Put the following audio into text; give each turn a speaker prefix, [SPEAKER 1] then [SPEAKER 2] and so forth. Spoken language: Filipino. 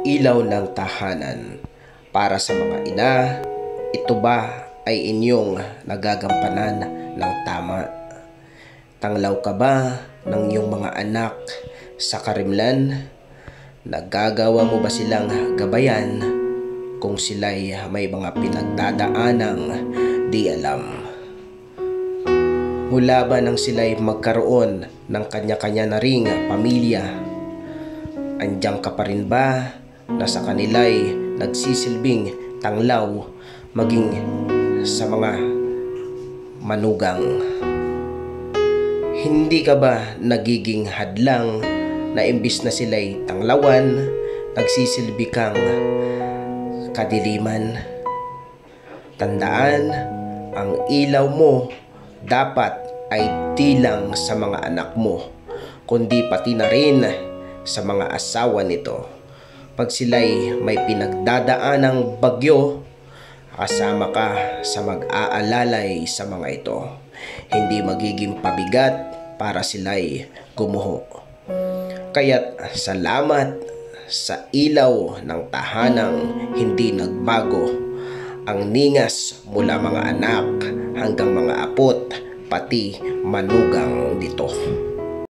[SPEAKER 1] ilaw ng tahanan. Para sa mga ina, ito ba ay inyong nagagampanan ng tama? Tanglaw ka ba ng iyong mga anak sa karimlan? Nagagawa mo ba silang gabayan kung sila'y may mga pinagdadaanang di alam? Mula ba nang sila'y magkaroon ng kanya-kanya na ring pamilya, andiyan ka pa rin ba na sa kanila'y nagsisilbing tanglaw maging sa mga manugang? Hindi ka ba nagiging hadlang na imbis na sila'y tanglawan, nagsisilbi kang kadiliman? Tandaan, ang ilaw mo dapat ay di lang sa mga anak mo, kundi pati na rin sa mga asawa nito. Pag sila'y may pinagdadaanang bagyo, kasama ka sa mag-aalalay sa mga ito. Hindi magiging pabigat para sila'y gumuho. Kaya't salamat sa ilaw ng tahanang hindi nagbago, ang ningas mula mga anak hanggang mga apot, pati manugang nito.